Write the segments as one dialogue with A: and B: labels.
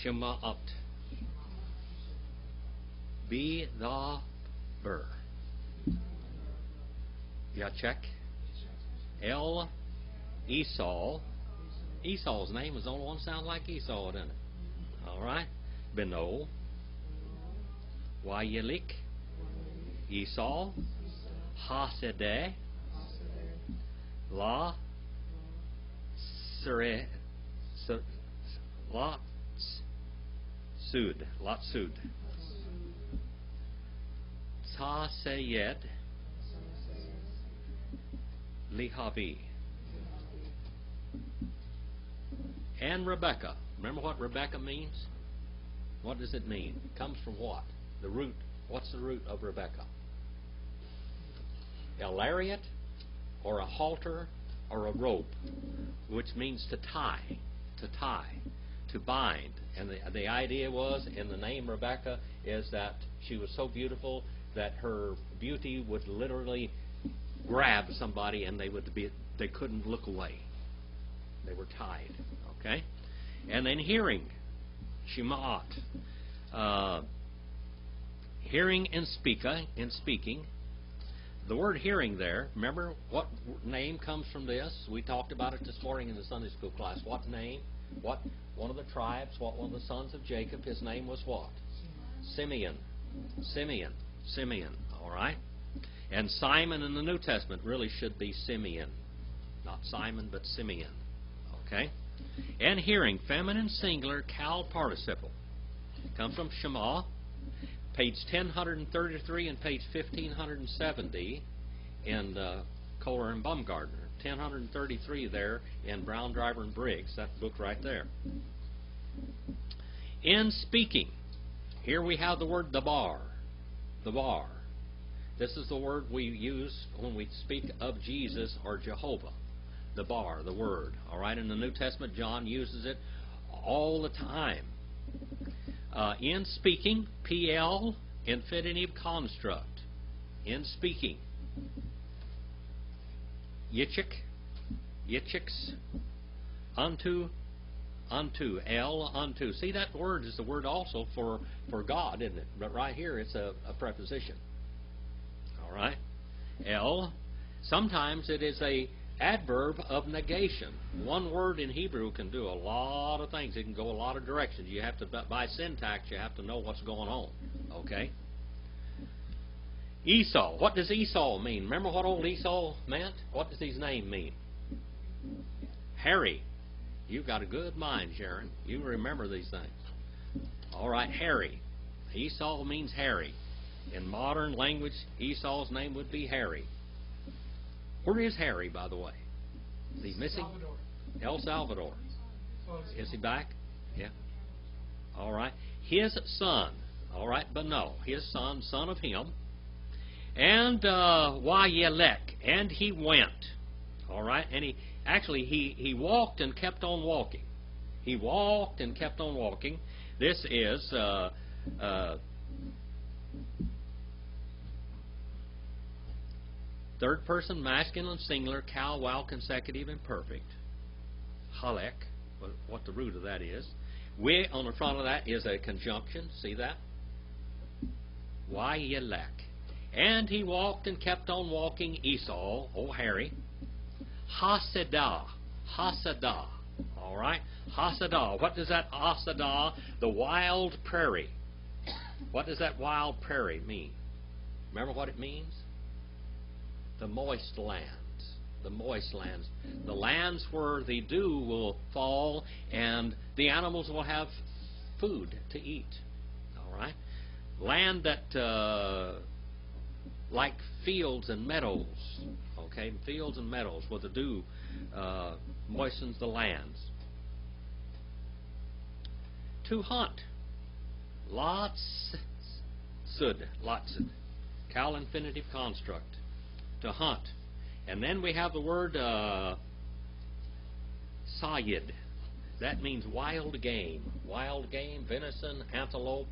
A: Shema'at. Be the ber. Yeah, check. El Esau. Esau's name is the only one that sounds like Esau, doesn't it? All right. Beno. Wayelik. Esau. Hasedeh. La. Sere. Lot. Sud. Lot Sud. Taseyed. Lihavi. And Rebecca. Remember what Rebecca means? What does it mean? It comes from what? The root. What's the root of Rebecca? A lariat or a halter or a rope, which means to tie, to bind. And the idea was, in the name Rebecca, is that she was so beautiful that her beauty would literally grab somebody and they couldn't look away. They were tied. Okay? And then hearing, Shema'at. Hearing and speaking. The word hearing there, remember what name comes from this? We talked about it this morning in the Sunday school class. What name? What one of the tribes, one of the sons of Jacob, his name was what? Simeon. All right? And Simon in the New Testament really should be Simeon. Not Simon, but Simeon. Okay? And hearing, feminine singular, cal participle. Comes from Shema, page 1033 and page 1570 in Kohler and Baumgartner. 1033 there in Brown, Driver, and Briggs. That book right there. In speaking, here we have the word dabar. Dabar. This is the word we use when we speak of Jesus or Jehovah. The bar, the word. All right, in the New Testament, John uses it all the time. In speaking, PL, infinitive construct. In speaking. Yichiks, unto, El, unto. See, that word is the word also for God, isn't it? But right here it's a preposition. All right? El, sometimes it is a adverb of negation. One word in Hebrew can do a lot of things. It can go a lot of directions. You have to, by syntax, you have to know what's going on. Okay? Esau. What does Esau mean? Remember what old Esau meant? What does his name mean? Harry. You've got a good mind, Sharon. You remember these things. All right, Harry. Esau means Harry. In modern language, Esau's name would be Harry. Where is Harry, by the way? Is he missing? El Salvador. Is he back? Yeah. All right. His son. All right, but no. His son of him. And Wayelek. And he went. All right. And he walked and kept on walking. He walked and kept on walking. This is third person, masculine, singular, cal, wow, consecutive, and perfect. Halek, what the root of that is. We, on the front of that, is a conjunction. See that? Wayelek. And he walked and kept on walking, Esau, oh Harry. Hasedah. Hasedah. All right? Hasedah. What does that Hasedah? The wild prairie. What does that wild prairie mean? Remember what it means? The moist lands. The moist lands. The lands where the dew will fall and the animals will have food to eat. All right? Land that, like fields and meadows. Okay? Fields and meadows where the dew moistens the lands. To hunt. Lots. Sud. Lotsud. Cal infinitive construct. To hunt. And then we have the word sayid. That means wild game. Wild game, venison, antelope,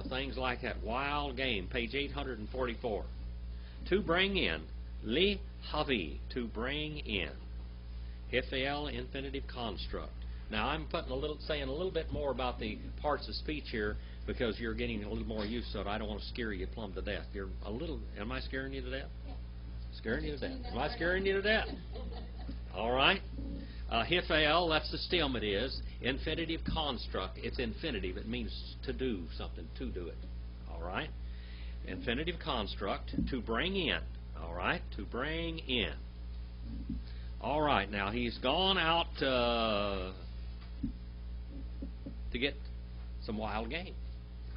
A: things like that. Wild game, page 844. To bring in. Li havi, to bring in. Hifel infinitive construct. Now I'm saying a little bit more about the parts of speech here because you're getting a little more used to it. I don't want to scare you plumb to death. Am I scaring you to death? Scaring you to death. Am I scaring you to death? All right. Hifel, that's the stem it is. Infinitive construct. It's infinitive. It means to do something, to do it. All right. Infinitive construct, to bring in. All right. To bring in. All right. Now, he's gone out to get some wild game.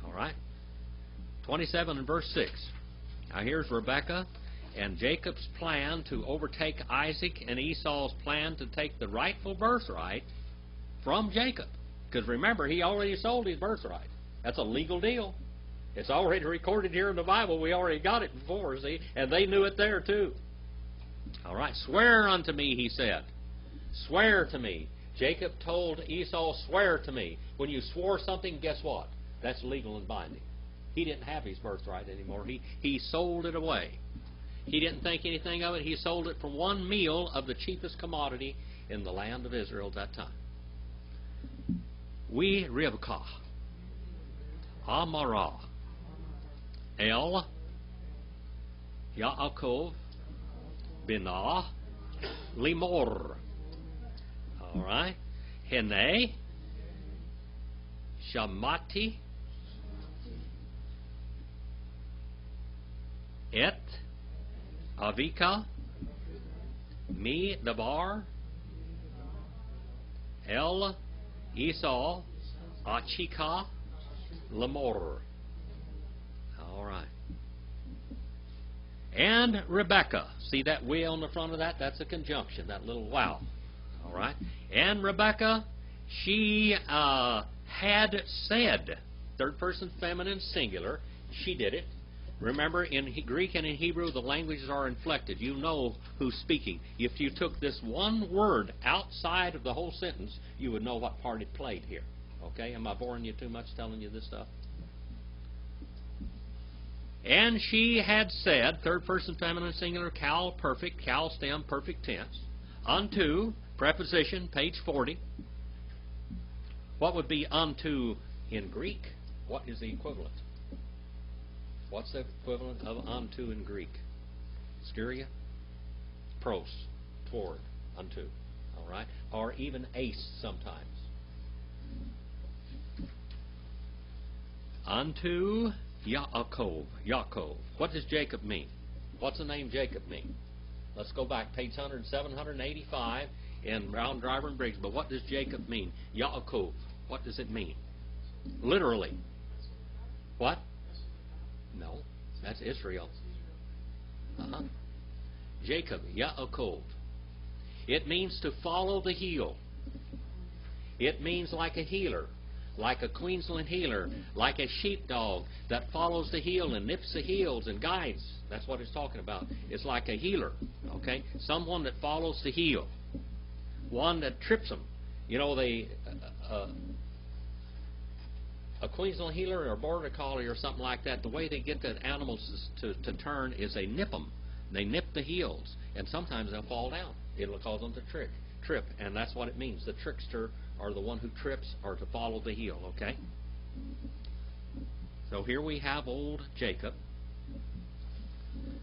A: All right. 27 and verse 6. Now, here's Rebekah and Jacob's plan to overtake Isaac and Esau's plan to take the rightful birthright from Jacob. Because remember, he already sold his birthright. That's a legal deal. It's already recorded here in the Bible. We already got it before, see? And they knew it there too. All right. Swear unto me, he said. Swear to me. Jacob told Esau, swear to me. When you swore something, guess what? That's legal and binding. He didn't have his birthright anymore. He sold it away. He didn't think anything of it. He sold it for one meal of the cheapest commodity in the land of Israel at that time. We Rivka, Amara, El, Yaakov, Binah, Limor. All right. Hene, Shamati, Et, Avika, Mi Dabar, El, Esau, Achika, Lamor. All right. And Rebekah. See that we on the front of that? That's a conjunction, that little wow. All right. And Rebekah, she had said, third person feminine singular, she did it. Remember, in Greek and in Hebrew, the languages are inflected. You know who's speaking. If you took this one word outside of the whole sentence, you would know what part it played here. Okay? Am I boring you too much telling you this stuff? And she had said, third person feminine singular, cal perfect, cal stem perfect tense, unto, preposition, page 40. What would be unto in Greek? What is the equivalent? What's the equivalent of unto in Greek? Skyria? Pros, toward, unto. All right? Or even ace sometimes. Unto Yaakov. Yaakov. What does Jacob mean? What's the name Jacob mean? Let's go back, page 785 in Brown, Driver, and Briggs. But what does Jacob mean? Yaakov. What does it mean? Literally. What? No, that's Israel. Jacob, Yaakov. It means to follow the heel. It means like a healer, like a Queensland healer, like a sheepdog that follows the heel and nips the heels and guides. That's what it's talking about. It's like a healer, okay? Someone that follows the heel. One that trips them. You know, a Queensland healer or a border collie or something like that, the way they get the animals to turn is they nip them. They nip the heels, and sometimes they'll fall down. It'll cause them to trip, and that's what it means. The trickster or the one who trips or to follow the heel, okay? So here we have old Jacob,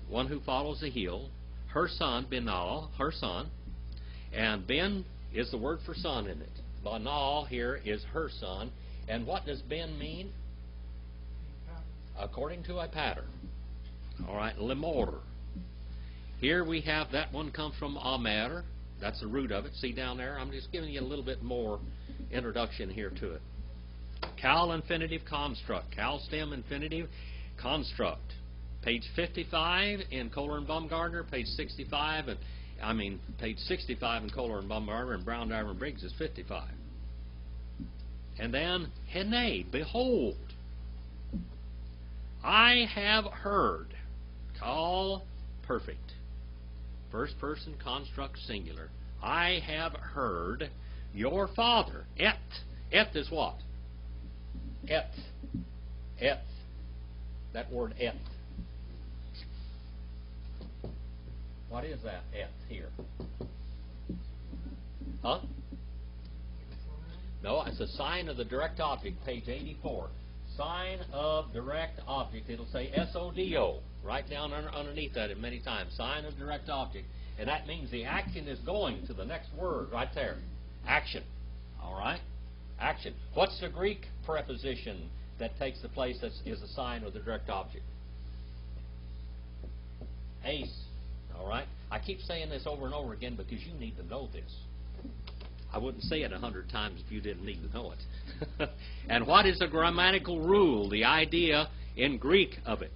A: one who follows the heel, her son, Benal, her son, and Ben is the word for son in it. Banal here is her son. And what does Ben mean? According to a pattern. All right, lemor. Here we have, that one comes from amer. That's the root of it. See down there? I'm just giving you a little bit more introduction here to it. Cal infinitive construct. Cal stem infinitive construct. Page 55 in Kohler and Baumgartner. Page 65 page 65 in Kohler and Baumgartner, and Brown, Driver, and Briggs is 55. And then, hene, behold, I have heard, call perfect, first person construct singular, I have heard your father, et is what? Et, that word et. What is that et here? Huh? No, it's a sign of the direct object, page 84. Sign of direct object. It'll say SODO. Right down underneath that many times. Sign of direct object. And that means the action is going to the next word right there. Action. All right? Action. What's the Greek preposition that takes the place that is a sign of the direct object? Ace. All right? I keep saying this over and over again because you need to know this. I wouldn't say it 100 times if you didn't need to know it. And what is a grammatical rule? The idea in Greek of it.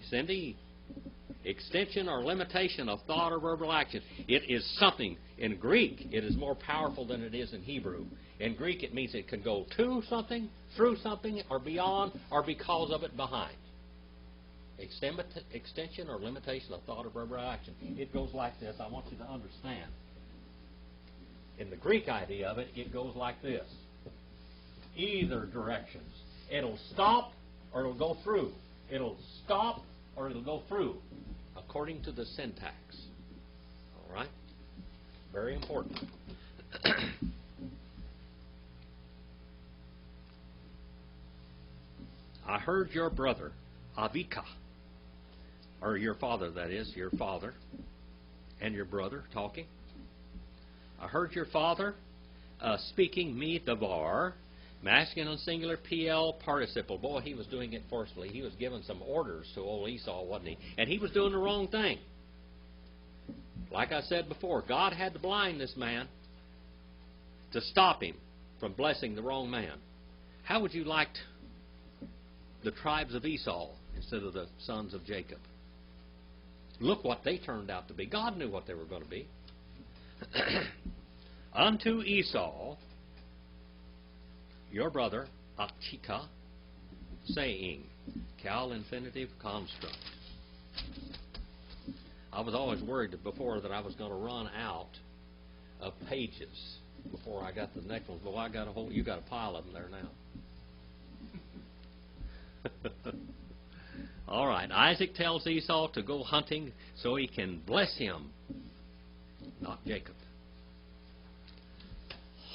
A: Cindy? Extension or limitation of thought or verbal action. It is something. In Greek, it is more powerful than it is in Hebrew. In Greek, it means it can go to something, through something, or beyond, or because of it behind. Extension or limitation of thought or verbal action. It goes like this. I want you to understand. In the Greek idea of it, it goes like this. Either directions. It'll stop or it'll go through. It'll stop or it'll go through, according to the syntax. All right? Very important. I heard your brother, Avika, or your father, that is, your father and your brother talking. I heard your father speaking me davar, masculine singular PL participle. Boy, he was doing it forcefully. He was giving some orders to old Esau, wasn't he? And he was doing the wrong thing. Like I said before, God had to blind this man to stop him from blessing the wrong man. How would you like the tribes of Esau instead of the sons of Jacob? Look what they turned out to be. God knew what they were going to be. Unto Esau, your brother, Achika, saying, cal infinitive construct. I was always worried before that I was going to run out of pages before I got the next one. Well, you got a pile of them there now. All right. Isaac tells Esau to go hunting so he can bless him, not Jacob.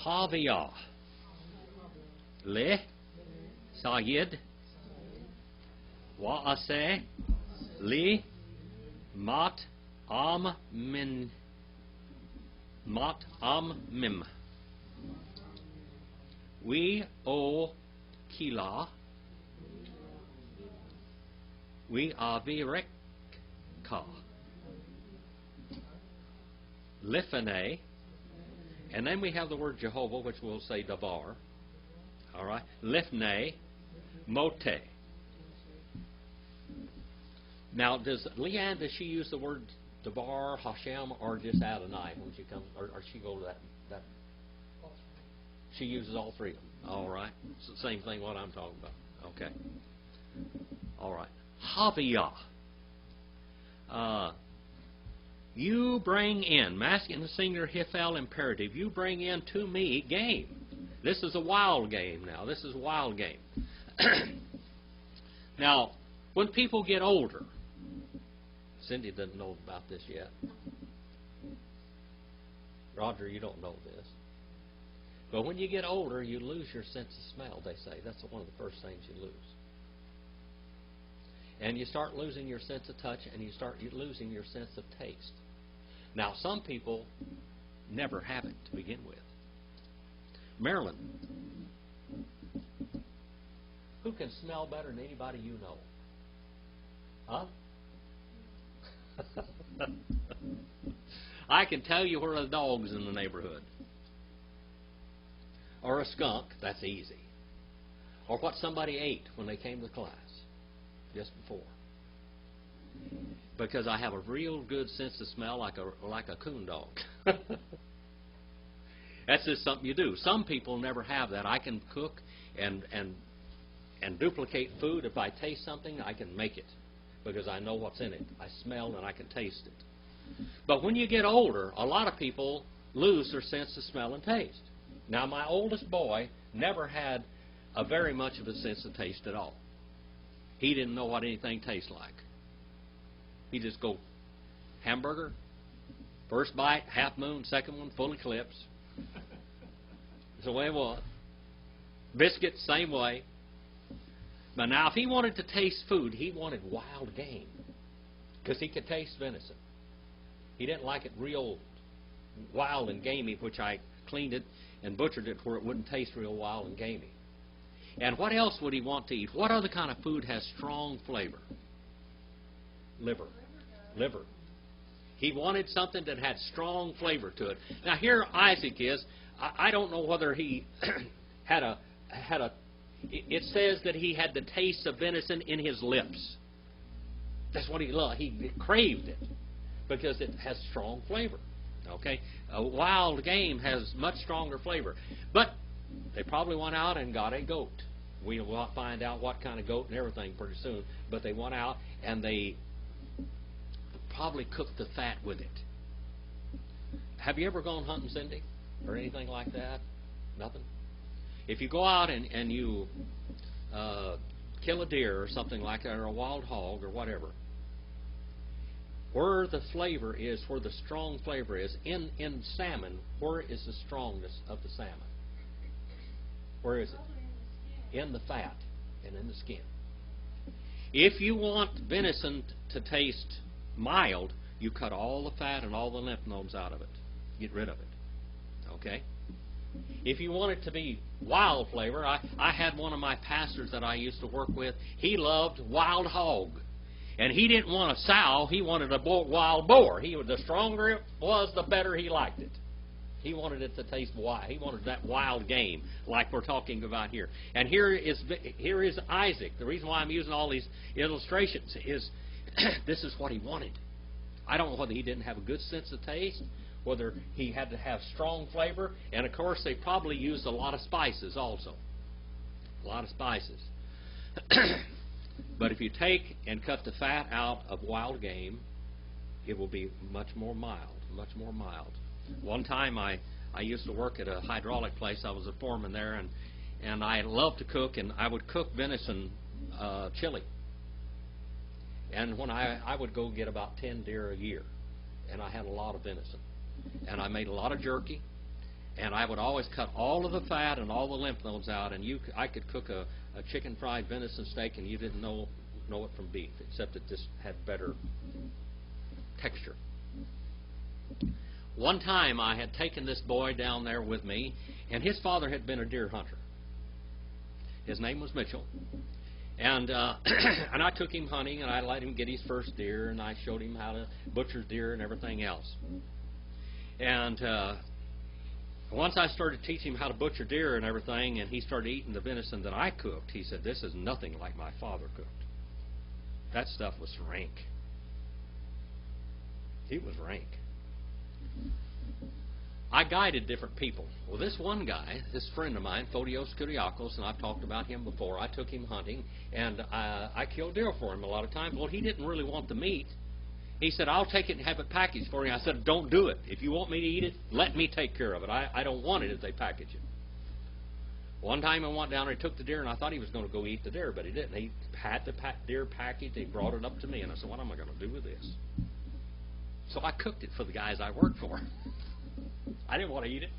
A: Haviyah. Le. Sayid. Wa'aseh. Li. Mat. Am. Min. Mat. Am. Mim. We. O. Kila. We avireka. Lifane. And then we have the word Jehovah, which we'll say davar. All right. Lifne. Mote. Now, does she use the word davar, Hashem, or just Adonai when she comes, or she go to that? She uses all three of them. All right. It's the same thing what I'm talking about. Okay. All right. Haviyah. You bring in, masculine singular hifel imperative, you bring in to me game. This is a wild game now. This is a wild game. Now, when people get older, Cindy doesn't know about this yet. Roger, you don't know this. But when you get older, you lose your sense of smell, they say. That's one of the first things you lose. And you start losing your sense of touch, and you start losing your sense of taste. Now, some people never have it to begin with. Marilyn, who can smell better than anybody you know? Huh? I can tell you where the dog's in the neighborhood. Or a skunk, that's easy. Or what somebody ate when they came to class just before. Because I have a real good sense of smell like a coon dog. That's just something you do. Some people never have that. I can cook and duplicate food. If I taste something, I can make it because I know what's in it. I smell and I can taste it. But when you get older, a lot of people lose their sense of smell and taste. Now, my oldest boy never had a very much of a sense of taste at all. He didn't know what anything tastes like. He'd just go, hamburger, first bite, half moon, second one, full eclipse. That's the way it was. Biscuits, same way. But now if he wanted to taste food, he wanted wild game. Because he could taste venison. He didn't like it real wild and gamey, which I cleaned it and butchered it where it wouldn't taste real wild and gamey. And what else would he want to eat? What other kind of food has strong flavor? Liver. Liver. He wanted something that had strong flavor to it. Now here Isaac is. I don't know whether he had a. It says that he had the taste of venison in his lips. That's what he loved. He craved it because it has strong flavor. Okay, a wild game has much stronger flavor. But they probably went out and got a goat. We will find out what kind of goat and everything pretty soon. But they went out and they probably cooked the fat with it. Have you ever gone hunting, Cindy, or anything like that? Nothing? If you go out and you kill a deer or something like that, or a wild hog or whatever, where the flavor is, where the strong flavor is, in salmon, where is the strongness of the salmon? Where is it? In the fat and in the skin. If you want venison to taste mild, you cut all the fat and all the lymph nodes out of it. Get rid of it. Okay? If you want it to be wild flavor, I had one of my pastors that I used to work with. He loved wild hog. And he didn't want a sow, he wanted a wild boar. The stronger it was, the better he liked it. He wanted it to taste wild. He wanted that wild game, like we're talking about here. And here is Isaac. The reason why I'm using all these illustrations is this is what he wanted. I don't know whether he didn't have a good sense of taste, whether he had to have strong flavor, and of course they probably used a lot of spices also. A lot of spices. But if you take and cut the fat out of wild game, it will be much more mild, much more mild. One time I used to work at a hydraulic place. I was a foreman there, and I loved to cook, and I would cook venison chili. And when I would go get about 10 deer a year, and I had a lot of venison. And I made a lot of jerky, and I would always cut all of the fat and all the lymph nodes out, and I could cook a chicken fried venison steak, and you didn't know it from beef, except it just had better texture. One time I had taken this boy down there with me, and his father had been a deer hunter. His name was Mitchell. And and I took him hunting, and I let him get his first deer, and I showed him how to butcher deer and everything else. And once I started teaching him how to butcher deer and everything, and he started eating the venison that I cooked, he said, "This is nothing like my father cooked." That stuff was rank. It was rank. I guided different people. Well, this one guy, this friend of mine, Phodios Kyriakos, and I've talked about him before. I took him hunting, and I killed deer for him a lot of times. Well, he didn't really want the meat. He said, "I'll take it and have it packaged for you." I said, "Don't do it. If you want me to eat it, let me take care of it. I don't want it if they package it." One time I went down and he took the deer, and I thought he was going to go eat the deer, but he didn't. He had the deer packaged. He brought it up to me, and I said, "What am I going to do with this?" So I cooked it for the guys I worked for. I didn't want to eat it.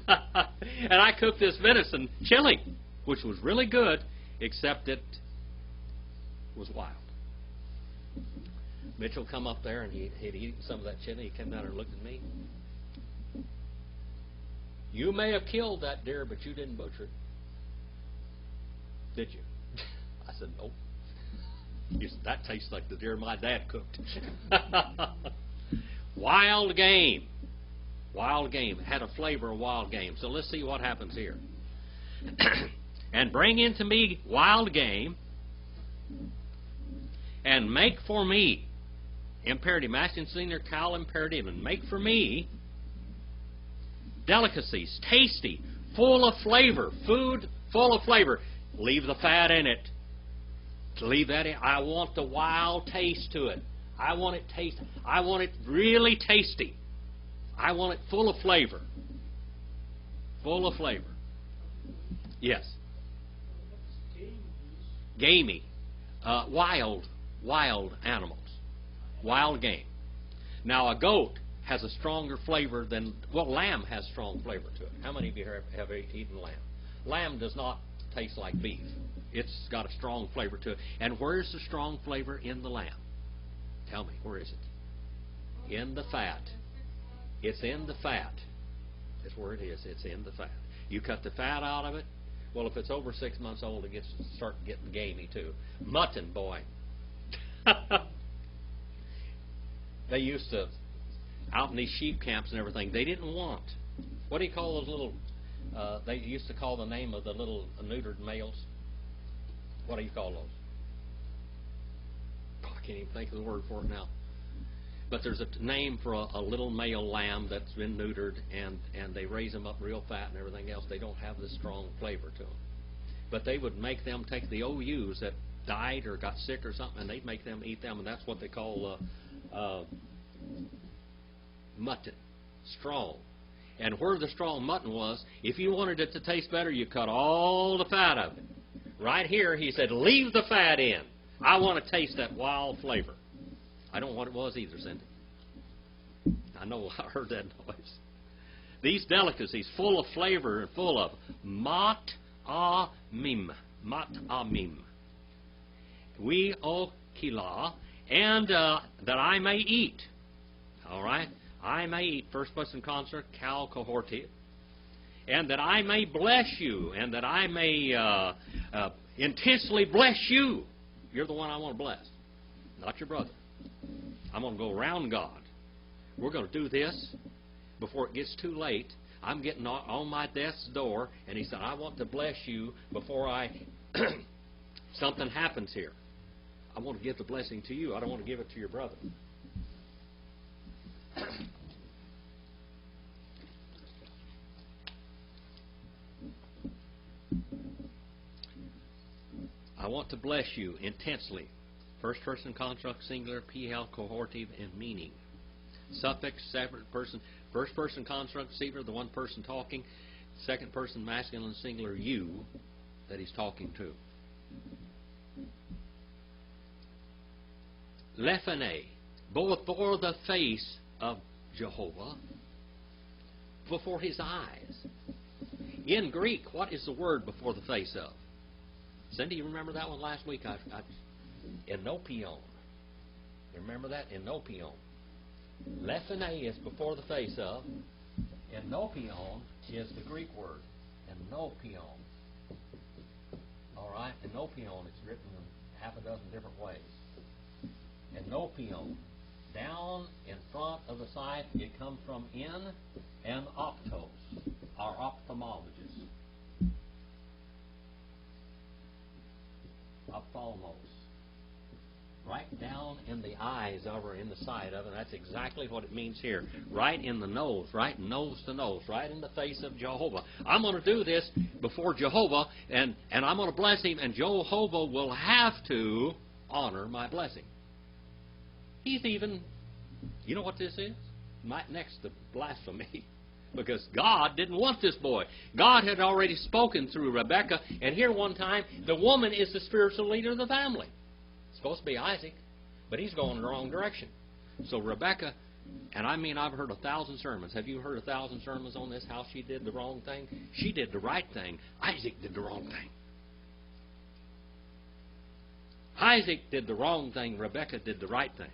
A: And I cooked this venison chili, which was really good, except it was wild. Mitchell come up there, and he'd eaten some of that chili. He came down and looked at me. "You may have killed that deer, but you didn't butcher it. Did you?" I said, "Nope." He said, "That tastes like the deer my dad cooked." Wild game. Wild game. It had a flavor of wild game. So let's see what happens here. "And bring into me wild game, and make for me," imperative, masculine, singular, cowl, imperative, "and make for me delicacies, tasty, full of flavor, food full of flavor." Leave the fat in it. Leave that in. I want the wild taste to it. I want it taste. I want it really tasty. I want it full of flavor. Full of flavor. Yes. Gamey. Wild animals. Wild game. Now a goat has a stronger flavor than, well, lamb has strong flavor to it. How many of you have eaten lamb? Lamb does not taste like beef. It's got a strong flavor to it. And where's the strong flavor in the lamb? Tell me, where is it? In the fat. It's in the fat. That's where it is. It's in the fat. You cut the fat out of it. Well, if it's over 6 months old, it start getting gamey too. Mutton, boy. They used to, out in these sheep camps and everything, they didn't want, what do you call those little, they used to call the name of the little neutered males. What do you call those? Oh, I can't even think of the word for it now. But there's a name for a little male lamb that's been neutered, and they raise them up real fat and everything else. They don't have this strong flavor to them. But they would make them take the OUs that died or got sick or something, and they'd make them eat them, and that's what they call mutton, strong. And where the strong mutton was, if you wanted it to taste better, you cut all the fat of it. Right here, he said, leave the fat in. I want to taste that wild flavor. I don't know what it was either, Cindy. I know I heard that noise. These delicacies, full of flavor and full of mat-a-mim. Mat-a-mim. We okila, and that I may eat. All right? I may eat. First person construct, kal cohortive. And that I may bless you, and that I may intensely bless you. You're the one I want to bless, not your brother. I'm going to go around God. We're going to do this before it gets too late. I'm getting on my death's door, and he said, I want to bless you before something happens here. I want to give the blessing to you. I don't want to give it to your brother. I want to bless you intensely. First person construct, singular, PL, cohortive, and meaning. Suffix, separate person. First person construct, singular, the one person talking. Second person masculine, singular, you, that he's talking to. Lephane, before the face of Jehovah, before his eyes. In Greek, what is the word before the face of? Cindy, you remember that one last week? Enopion. You remember that? Enopion. Lephane is before the face of. Enopion is the Greek word. Enopion. All right? Enopion, it's written in half a dozen different ways. Enopion. Down in front of the side, it comes from in and optos, our ophthalmologists. Ophthalmos. Right down in the eyes over in the side of it. That's exactly what it means here. Right in the nose, right nose to nose, right in the face of Jehovah. I'm going to do this before Jehovah, and I'm going to bless him, and Jehovah will have to honor my blessing. He's even, you know what this is? Next to blasphemy. Because God didn't want this boy. God had already spoken through Rebekah, and here one time, the woman is the spiritual leader of the family. It's supposed to be Isaac, but he's going in the wrong direction. So Rebekah, and I mean I've heard 1,000 sermons. Have you heard 1,000 sermons on this, how she did the wrong thing? She did the right thing. Isaac did the wrong thing. Isaac did the wrong thing. Rebekah did the right thing.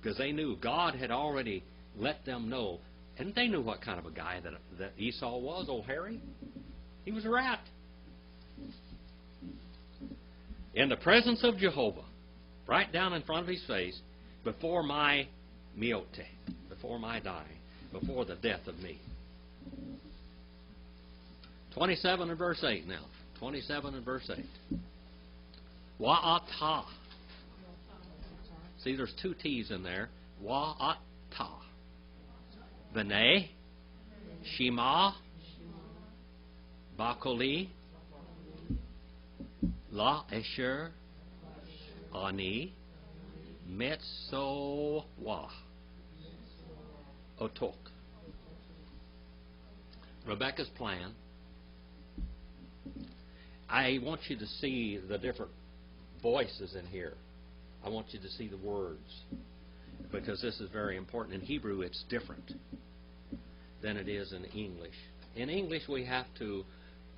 A: Because they knew God had already let them know. And they knew what kind of a guy that Esau was, old Harry. He was a rat. In the presence of Jehovah, right down in front of his face, before my miote, before my dying, before the death of me. 27 and verse 8 now. 27 and verse 8. Wa'ata. See, there's two T's in there. Wa'ata. B'nai, Shema, Bakoli, La Esher, Ani, Metzowa, Otok. Rebekah's plan. I want you to see the different voices in here. I want you to see the words. because this is very important. In Hebrew, it's different than it is in English. In English, we have to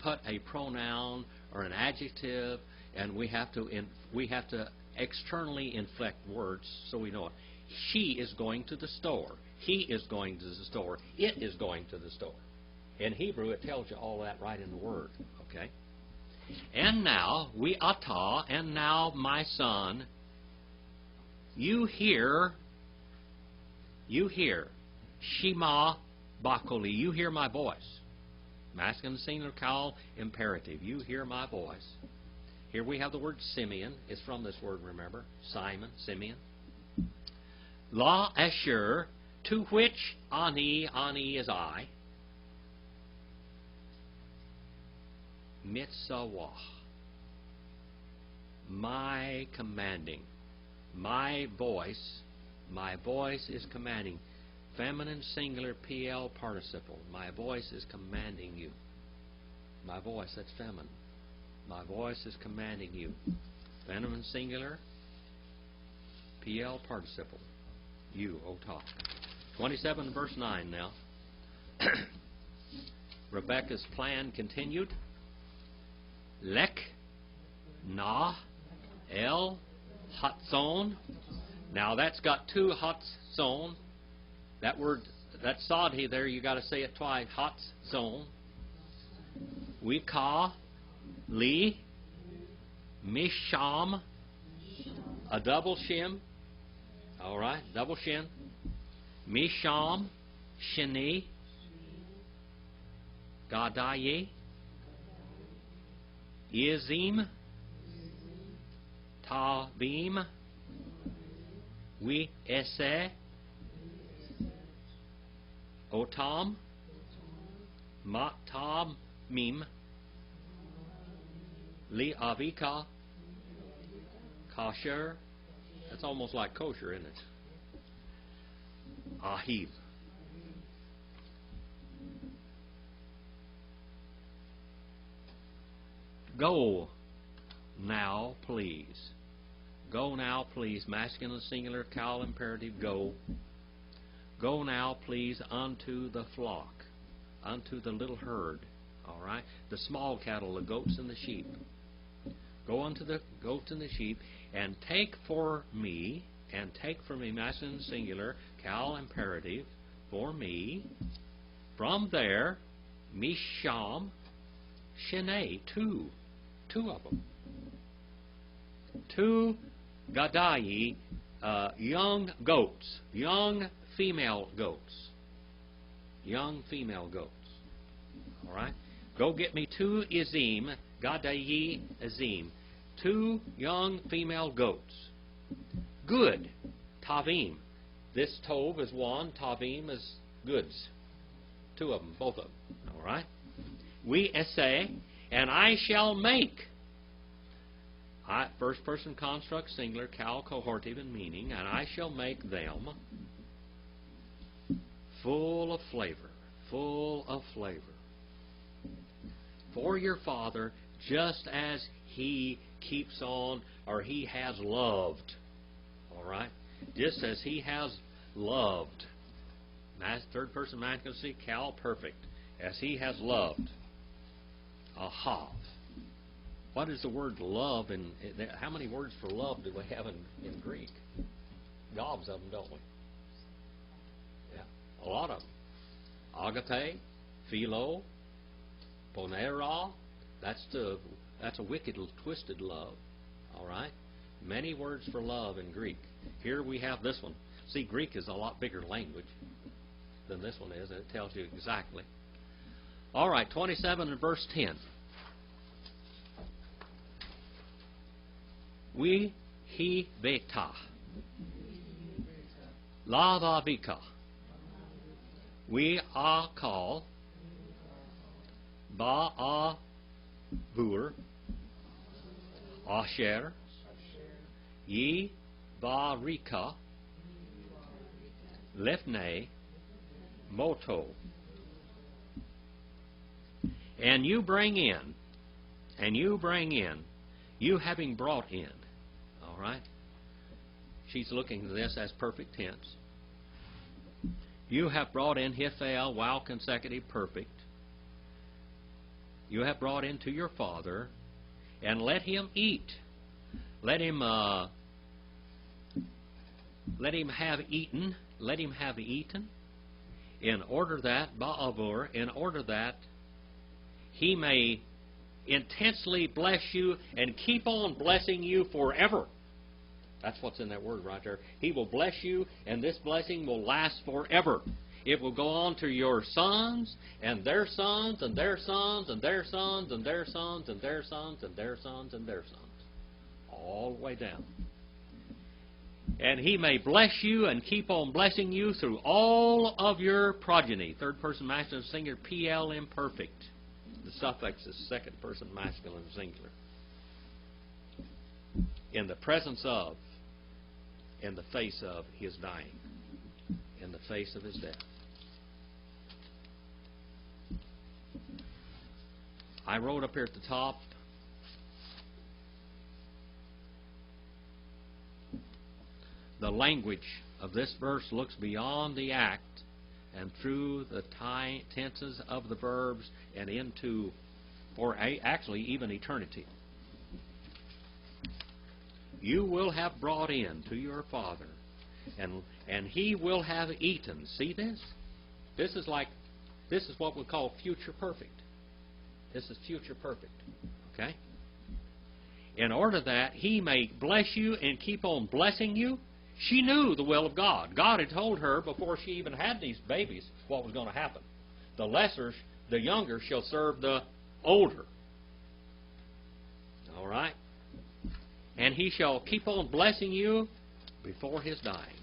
A: put a pronoun or an adjective, and we have to externally inflect words so we know it. She is going to the store. He is going to the store. It is going to the store. In Hebrew, it tells you all that right in the word. Okay? And now, we ata, and now, my son, you hear, Shema Bakoli, you hear my voice. Masculine singular call imperative. You hear my voice. Here we have the word Simeon. It's from this word, remember? Simon, Simeon. La Asher, to which Ani is I. Mitzawah, my commanding. My voice is commanding. Feminine singular PL participle. My voice is commanding you. My voice, that's feminine. My voice is commanding you. Feminine singular PL participle. You, O talk. 27 verse 9 now. Rebecca's plan continued. Lek, Na, El, Hatzon. Now that's got two Hatzon. That word, that Sadhi there, you got to say it twice. Hatzon. Wika, Li, Misham, a double shim. All right, double shin. Misham, Shini, Gadaye, Yizim, Tavim, We Ese, Otam, Matam Mim, Li Avika, Kasher. That's almost like kosher, isn't it? Ahiv. Go now, please. Go now, please. Masculine singular, call imperative, go. Go now, please, unto the flock, unto the little herd. All right? The small cattle, the goats and the sheep. Go unto the goats and the sheep, and take for me, masculine singular, cal imperative, for me, from there, misham, shene, two of them. Two gadayi, young goats, young female goats. Young female goats. All right? Go get me two izim, gadayi izim. Two young female goats. Good. Tavim. This tov is one, tavim is goods. Two of them, both of them. All right? We essay, and I shall make. First person construct singular, cal cohortive in meaning, and I shall make them full of flavor. Full of flavor. For your father, just as he keeps on, or he has loved. All right? Just as he has loved. Third person masculine, cal perfect. As he has loved. Ahav. What is the word love? And how many words for love do we have in Greek? Gobs of them, don't we? Yeah, a lot of them. Agape, philo, ponera. That's a wicked, twisted love. All right? Many words for love in Greek. Here we have this one. See, Greek is a lot bigger language than this one is, and it tells you exactly. All right, 27 and verse 10. We he beta. Lava vika. We are call. Ba a bur. Asher. Ye ba rika. Lefne. Moto. And you bring in, you having brought in, all right? she's looking at this as perfect tense. You have brought in Hithel while consecutive perfect. You have brought in to your father, and let him eat. Let him have eaten. Let him have eaten, in order that, ba'avur, in order that he may intensely bless you and keep on blessing you forever. That's what's in that word right there. He will bless you, and this blessing will last forever. It will go on to your sons, and their sons, and their sons, and their sons, and their sons, and their sons, and their sons, and their sons. All the way down. And he may bless you and keep on blessing you through all of your progeny. Third person masculine singular, PL imperfect. The suffix is second person masculine singular. In the presence of, in the face of his dying, in the face of his death. I wrote up here at the top, the language of this verse looks beyond the act and through the tenses of the verbs and into, or actually even eternity. You will have brought in to your father, and he will have eaten. See this? This is what we call future perfect. This is future perfect. Okay? In order that he may bless you and keep on blessing you. She knew the will of God. God had told her before she even had these babies what was going to happen. The younger shall serve the older. All right? And he shall keep on blessing you before his dying.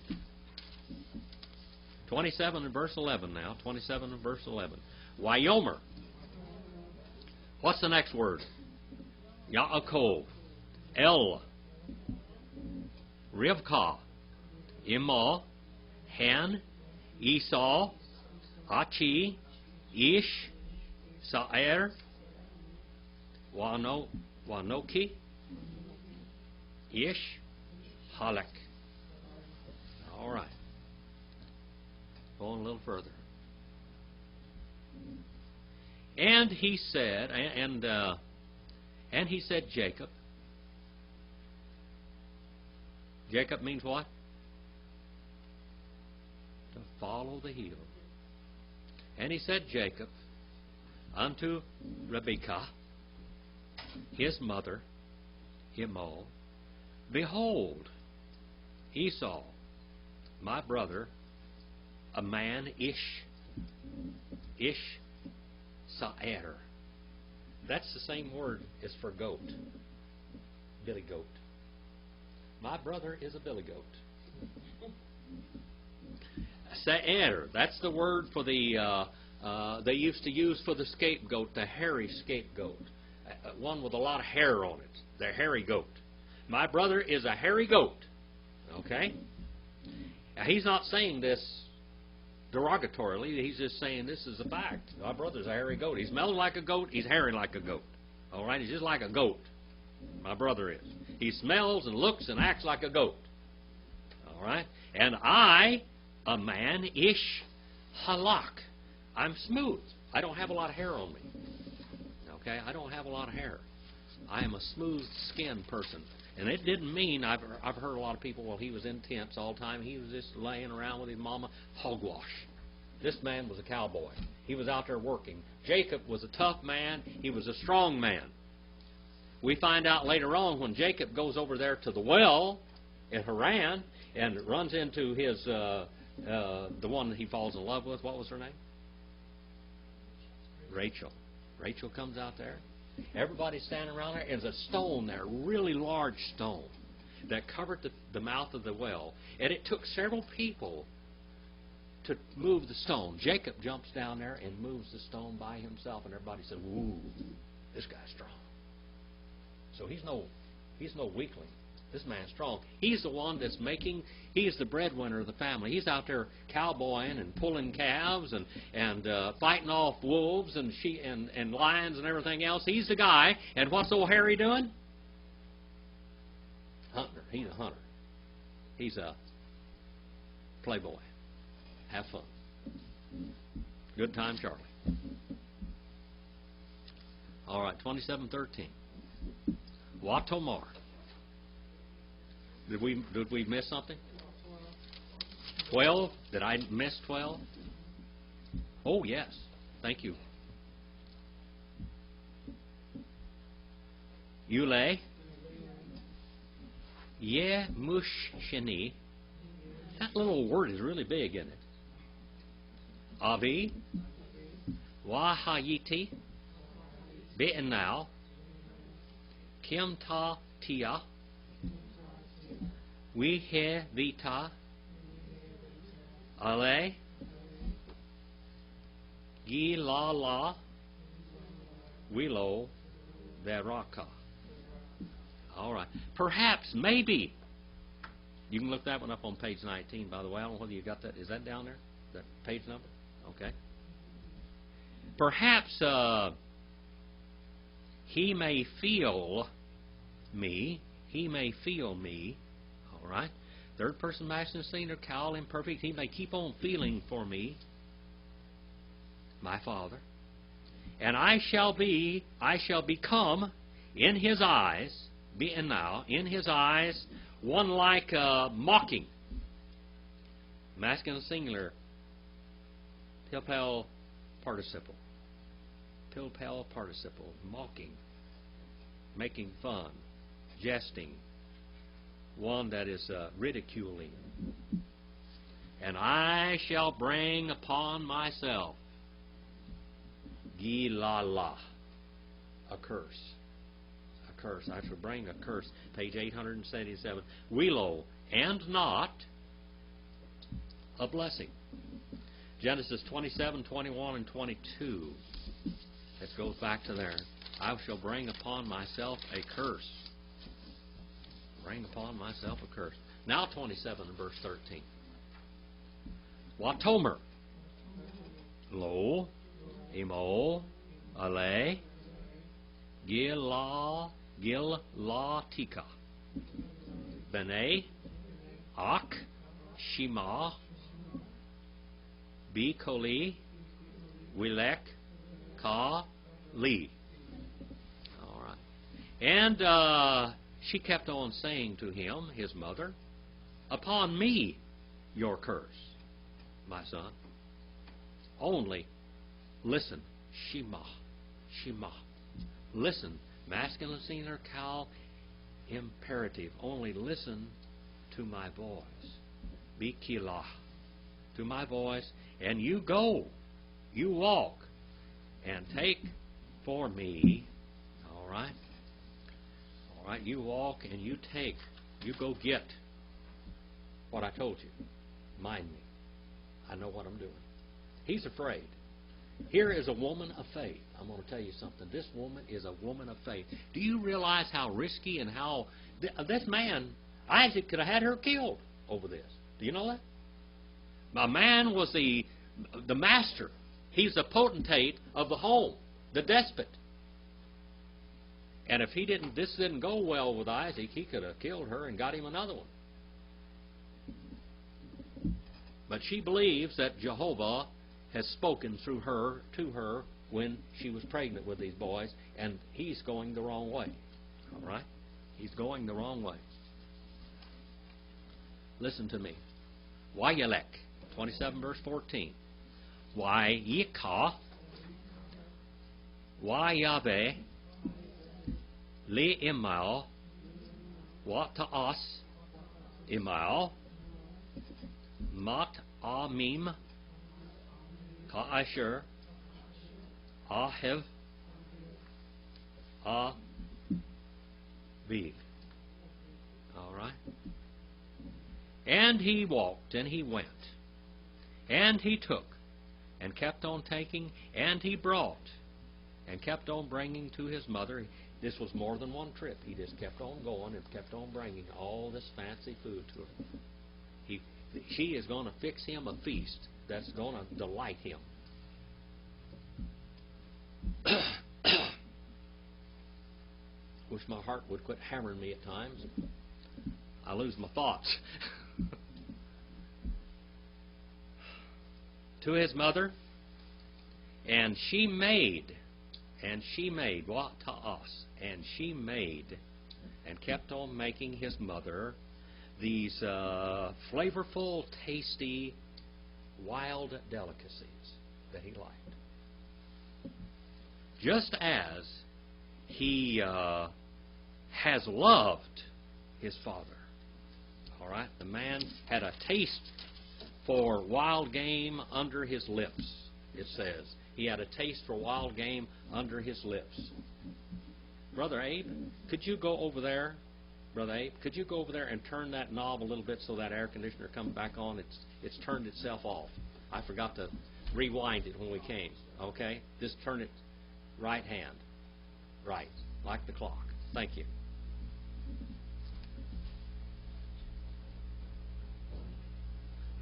A: 27 and verse 11 now. 27 and verse 11. Wayomer. What's the next word? Yaakov. El. Rivkah. Imo. Han. Esau. Achi. Ish. Sa'er. Wanoki. Ish. Halak. All right. Going a little further. And he said, and he said, Jacob. Jacob means what? To follow the heel. And he said, Jacob, unto Rebekah, his mother, Imo, behold, Esau, my brother, a man Ish Sa'er. That's the same word as for goat. Billy goat. My brother is a billy goat. Sa'er, that's the word for the, they used to use for the scapegoat, the hairy scapegoat. One with a lot of hair on it. The hairy goat. My brother is a hairy goat. Okay? Now, he's not saying this derogatorily. He's just saying this is a fact. My brother's a hairy goat. He smells like a goat. He's hairy like a goat. All right? He's just like a goat. My brother is. He smells and looks and acts like a goat. All right? And I, a man, ish halak. I'm smooth. I don't have a lot of hair on me. Okay? I don't have a lot of hair. I am a smooth-skinned person. And it didn't mean, I've heard a lot of people, well, he was intense all the time. He was just laying around with his mama. Hogwash. This man was a cowboy. He was out there working. Jacob was a tough man. He was a strong man. We find out later on when Jacob goes over there to the well in Haran and runs into his, the one that he falls in love with. What was her name? Rachel. Rachel comes out there. Everybody's standing around there. There's a stone there, a really large stone, that covered the mouth of the well. And it took several people to move the stone. Jacob jumps down there and moves the stone by himself, and everybody said, "Ooh, this guy's strong." So he's no weakling. This man's strong. He's the one that's he's the breadwinner of the family. He's out there cowboying and pulling calves and fighting off wolves and lions and everything else. He's the guy. And what's old Harry doing? Hunter. He's a hunter. He's a playboy. Have fun. Good time, Charlie. All right, 27:13. Watomar. Did we miss something? 12? Did I miss 12? Oh, yes. Thank you. Yule. Ye mushini. That little word is really big, isn't it? Avi. Wahayiti. Be'enau. Kimta tia. Wihe vita. Ale. Gilala. Willow. Veraka. All right. Perhaps, maybe. You can look that one up on page 19, by the way. I don't know whether you got that. Is that down there? That page number? Okay. Perhaps he may feel me. He may feel me. All right. Third person masculine singular, Cal imperfect. He may keep on feeling for me, my Father. And I shall become in his eyes, being now, in his eyes, one like mocking. Masculine singular, pilpel participle. Pilpel participle, mocking, making fun, jesting, one that is ridiculing. And I shall bring upon myself Gilala, a curse. A curse. I shall bring a curse. Page 877. Willow, and not a blessing. Genesis 27, 21, and 22. It goes back to there. I shall bring upon myself a curse. Bring upon myself a curse. Now 27 and verse 13. Watomer. Lo. Imo. Ale. Gilatika. Bene. Ak. Shema. Bikoli. Wilek. Ka. Li. All right. And she kept on saying to him, his mother, upon me your curse, my son. Only listen. Shema. Shema. Listen. Masculine singular, Cal imperative. Only listen to my voice. Bikilah. To my voice. And you go. You walk. And take for me. All right. All right. You walk and you take. You go get what I told you. Mind me. I know what I'm doing. He's afraid. Here is a woman of faith. I'm going to tell you something. This woman is a woman of faith. Do you realize how risky and how... this man, Isaac, could have had her killed over this. Do you know that? My man was the master. He's the potentate of the home, the despot. And if this didn't go well with Isaac, he could have killed her and got him another one. But she believes that Jehovah has spoken through her to her when she was pregnant with these boys, and he's going the wrong way. All right? He's going the wrong way. Listen to me. Wayelek, 27 verse 14. Wayika, Wayabe, Li Imal, Wataas, Imal, Mat Amim, Ka'asher, Ahev, Aviv. All right? And he walked, and he went, and he took, and kept on taking, and he brought, and kept on bringing to his mother. This was more than one trip. He just kept on going and kept on bringing all this fancy food to her. She is going to fix him a feast that's going to delight him. Wish my heart would quit hammering me at times. I lose my thoughts. to his mother, and she made, what to us, and she made, and kept on making his mother these flavorful, tasty, wild delicacies that he liked. Just as he has loved his father. All right? The man had a taste for wild game under his lips, it says. He had a taste for wild game under his lips. Brother Abe, could you go over there? Brother Abe, could you go over there and turn that knob a little bit so that air conditioner comes back on? It's turned itself off. I forgot to rewind it when we came. Okay? Just turn it right hand. Right. Like the clock. Thank you.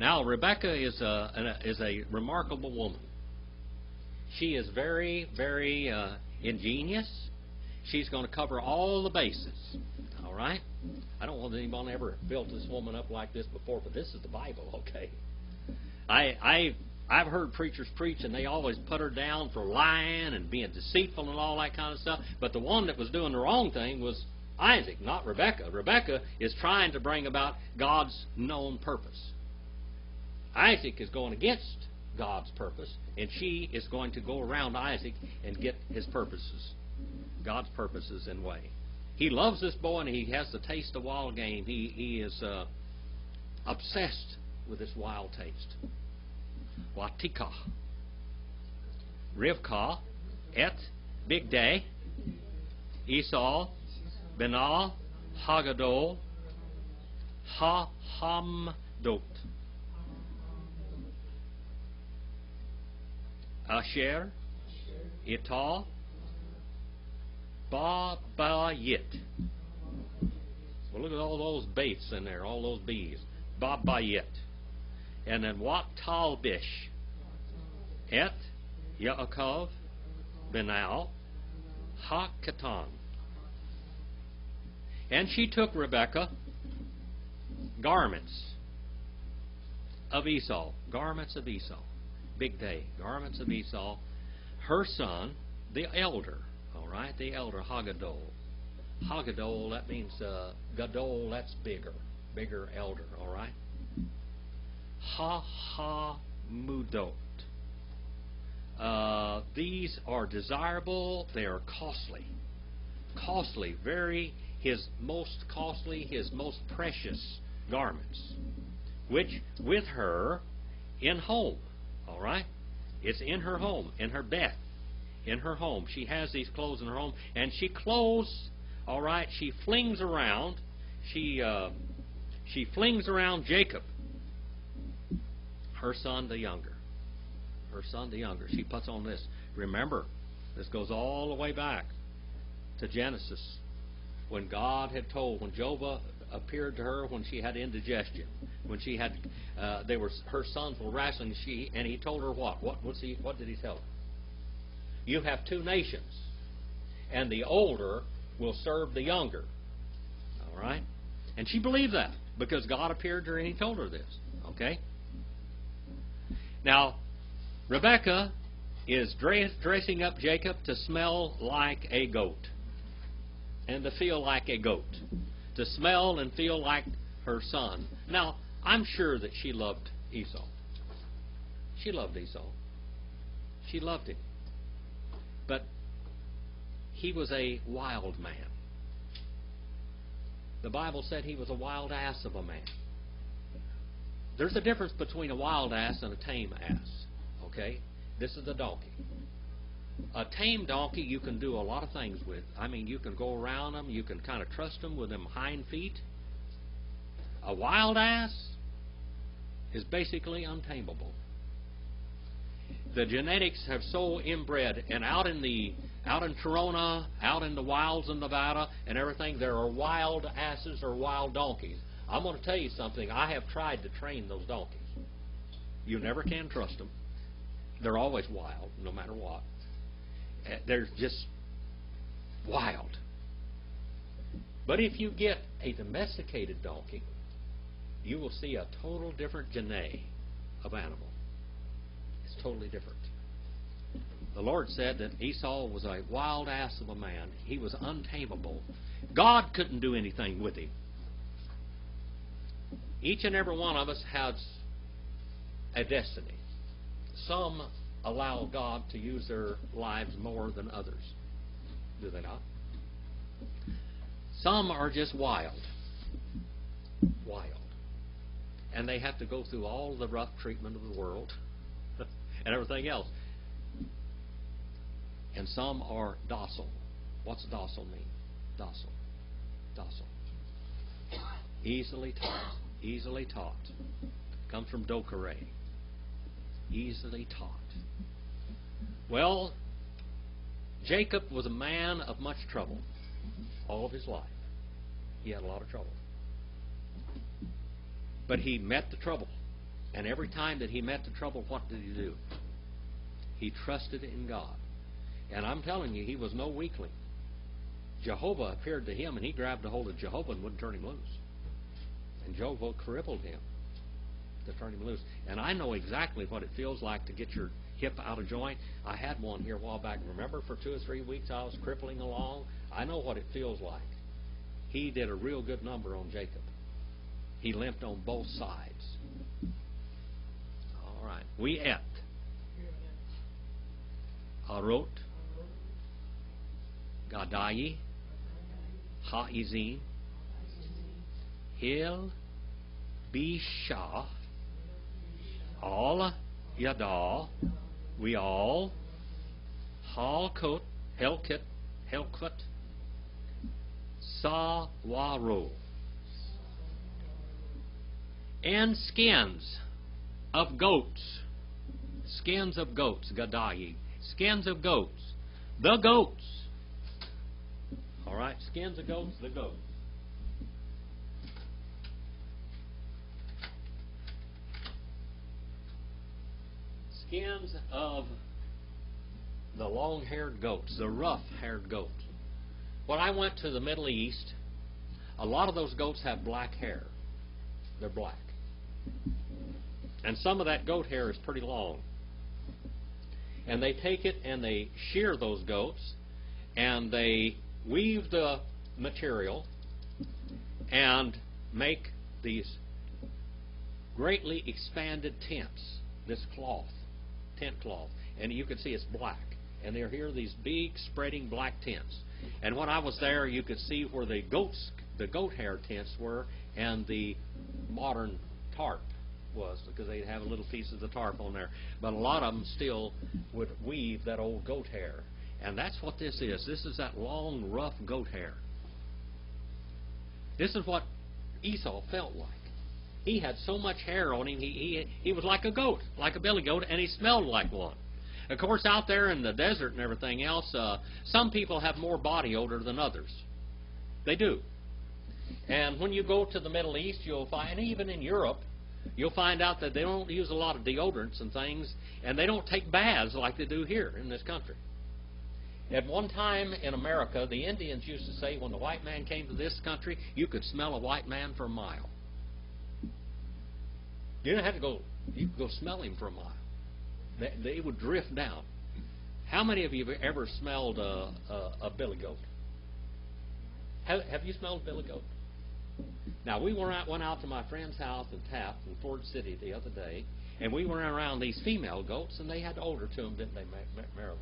A: Now, Rebecca is a remarkable woman. She is very, very ingenious. She's going to cover all the bases. All right? I don't want anyone ever built this woman up like this before, but this is the Bible, okay? I've heard preachers preach, and they always put her down for lying and being deceitful and all that kind of stuff. But the one that was doing the wrong thing was Isaac, not Rebecca. Rebecca is trying to bring about God's known purpose. Isaac is going against God's purpose, and she is going to go around Isaac and get his purposes, God's purposes in way. He loves this boy, and he has the taste of wild game. He is obsessed with this wild taste. Watika, Rivka, Et, Big Day, Esau, Benah, Hagadol, Ha-Hamdot, Asher, Itah, Babayit. Well, look at all those baits in there, all those bees. Babayit. And then what Talbish, Et, Yaakov, Benal, Ha-Katan. And she took Rebekah garments of Esau, big day, garments of Esau, her son, the elder, all right, the elder, Hagadol. Hagadol, that means, Gadol, that's bigger elder, all right. Ha-ha-mudot. These are desirable, they are costly. Costly, his most costly, his most precious garments, which with her in home, all right? It's in her home, in her bed, in her home. She has these clothes in her home, and she clothes, all right, she flings around Jacob, her son the younger. She puts on this. Remember, this goes all the way back to Genesis, when God had told, when Jehovah appeared to her when she had indigestion, when she had, her sons were wrestling, and he told her what? What did he tell her? You have two nations, and the older will serve the younger. All right? And she believed that because God appeared to her and he told her this. Okay? Now, Rebekah is dressing up Jacob to smell like a goat and to feel like a goat, to smell and feel like her son. Now, I'm sure that she loved Esau. She loved Esau. She loved him. But he was a wild man. The Bible said he was a wild ass of a man. There's a difference between a wild ass and a tame ass. Okay? This is the donkey. A tame donkey you can do a lot of things with. I mean, you can go around them. You can kind of trust them with them hind feet. A wild ass is basically untamable. The genetics have so inbred, and out in Corona, out in the wilds in Nevada and everything, there are wild asses or wild donkeys. I'm going to tell you something. I have tried to train those donkeys. You never can trust them. They're always wild, no matter what. They're just wild. But if you get a domesticated donkey, you will see a total different genetics of animal. It's totally different. The Lord said that Esau was a wild ass of a man. He was untamable. God couldn't do anything with him. Each and every one of us has a destiny. Some allow God to use their lives more than others. Do they not? Some are just wild. Wild. And they have to go through all the rough treatment of the world and everything else. And some are docile. What's docile mean? Docile. Docile. Easily taught. Easily taught. Comes from dokere. Easily taught. Well, Jacob was a man of much trouble all of his life. He had a lot of trouble. But he met the trouble. And every time that he met the trouble, what did he do? He trusted in God. And I'm telling you, he was no weakling. Jehovah appeared to him, and he grabbed a hold of Jehovah and wouldn't turn him loose. And Jehovah crippled him to turn him loose. And I know exactly what it feels like to get your hip out of joint. I had one here a while back. Remember, for 2 or 3 weeks I was crippling along? I know what it feels like. He did a real good number on Jacob. He limped on both sides. All right. We et. Arot. Gadayi. Ha'izim. Hil. Bisha. All. Yada. We all. Halkot. Helkit. Helkut. Sawaro. And skins of goats. Skins of goats. Gadayi. Skins of goats. The goats. All right. Skins of goats. The goats. Skins of the long-haired goats, the rough-haired goats. When I went to the Middle East, a lot of those goats have black hair. They're black. And some of that goat hair is pretty long. And they take it and they shear those goats, and they weave the material and make these greatly expanded tents, this cloth. Tent cloth, and you can see it's black, and they're here these big spreading black tents. And when I was there, you could see where the goat hair tents were, and the modern tarp was, because they'd have a little piece of the tarp on there. But a lot of them still would weave that old goat hair, and that's what this is. This is that long, rough goat hair. This is what Esau felt like. He had so much hair on him, he was like a goat, like a billy goat, and he smelled like one. Of course, out there in the desert and everything else, some people have more body odor than others. They do. And when you go to the Middle East, you'll find, and even in Europe, you'll find out that they don't use a lot of deodorants and things, and they don't take baths like they do here in this country. At one time in America, the Indians used to say when the white man came to this country, you could smell a white man for a mile. You didn't have to go. You could go smell him for a mile. They would drift down. How many of you have ever smelled a billy goat? Have you smelled a billy goat? Now, we went out to my friend's house in Taft in Ford City the other day, and we went around these female goats, and they had odor to them, didn't they, Marilyn?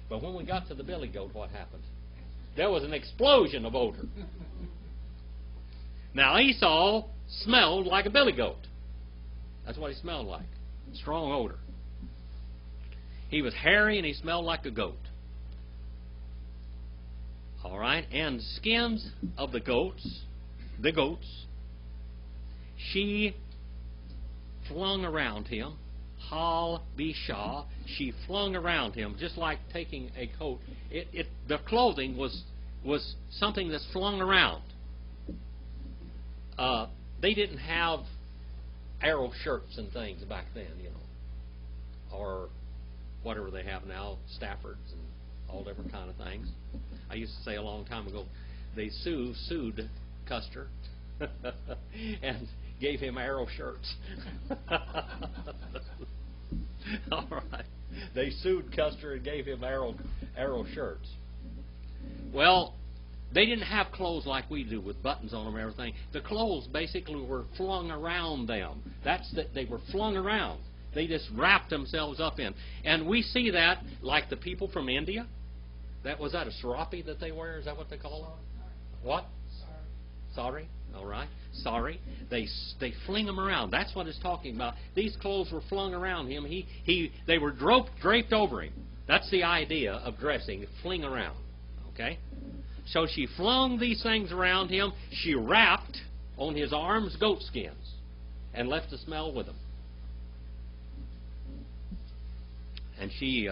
A: But when we got to the billy goat, what happened? There was an explosion of odor. Now, Esau smelled like a billy goat. That's what he smelled like. Strong odor. He was hairy and he smelled like a goat. All right. And skins of the goats, she flung around him. Hal Bishah, she flung around him, just like taking a coat. The clothing was something that's flung around. They didn't have arrow shirts and things back then, you know, or whatever they have now, Staffords and all different kind of things. I used to say a long time ago, they sued Custer and gave him arrow shirts. All right. They sued Custer and gave him arrow shirts. Well, they didn't have clothes like we do with buttons on them and everything. The clothes basically were flung around them. They were flung around. They just wrapped themselves up in. And we see that like the people from India. Was that a sarape that they wear? Is that what they call it? What? Sari. All right. Sari. They fling them around. That's what it's talking about. These clothes were flung around him. They were draped over him. That's the idea of dressing, fling around. Okay? So she flung these things around him. She wrapped on his arms goat skins and left the smell with them. And she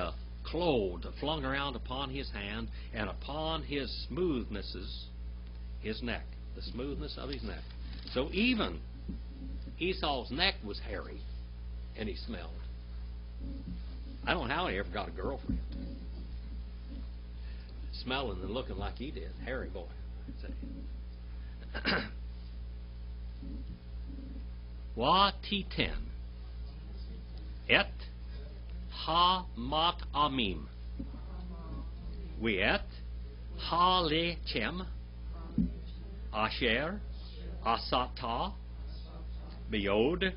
A: flung around upon his hand and upon his smoothnesses, his neck, the smoothness of his neck. So even Esau's neck was hairy, and he smelled. I don't know how he ever got a girlfriend. Smelling and looking like he did. Hairy boy, I'd say. Wa titen et ha mat amim. We et ha lechem asher asata biod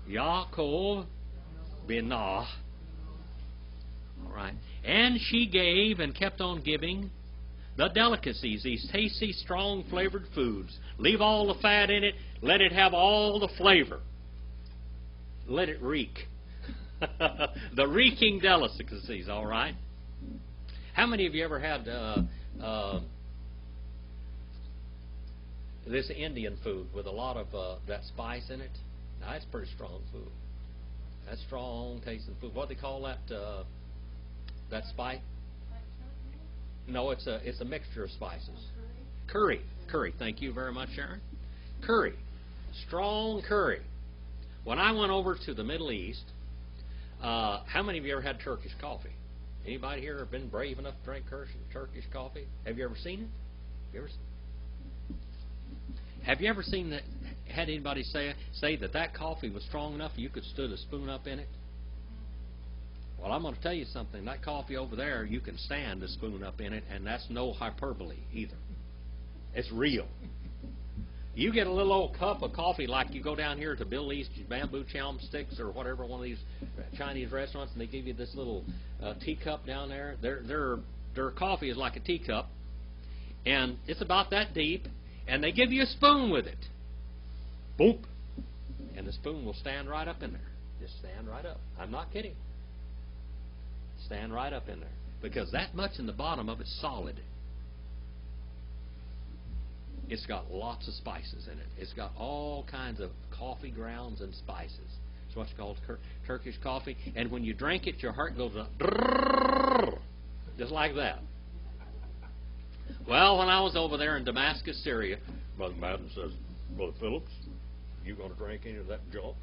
A: Yaakov benah. All right. And she gave and kept on giving the delicacies, these tasty, strong flavored foods. Leave all the fat in it. Let it have all the flavor. Let it reek. The reeking delicacies, all right? How many of you ever had this Indian food with a lot of that spice in it? Now, that's pretty strong food. That's strong tasting food. What do they call that? That spice? No, it's a mixture of spices. Curry. Thank you very much, Sharon. Curry. Strong curry. When I went over to the Middle East, how many of you ever had Turkish coffee? Anybody here have been brave enough to drink Turkish coffee? Have you ever seen it? Have you ever seen that? Had anybody say that coffee was strong enough you could stood a spoon up in it? Well, I'm going to tell you something. That coffee over there, you can stand a spoon up in it, and that's no hyperbole either. It's real. You get a little old cup of coffee like you go down here to Bill Lee's Bamboo Chopsticks or whatever, one of these Chinese restaurants, and they give you this little teacup down there. Their coffee is like a teacup, and it's about that deep, and they give you a spoon with it. Boop. And the spoon will stand right up in there. Just stand right up. I'm not kidding. Stand right up in there. Because that much in the bottom of it's solid. It's got lots of spices in it. It's got all kinds of coffee grounds and spices. It's what's called Turkish coffee. And when you drink it, your heart goes up. Just like that. Well, when I was over there in Damascus, Syria, Brother Madden says, Brother Phillips, you going to drink any of that junk?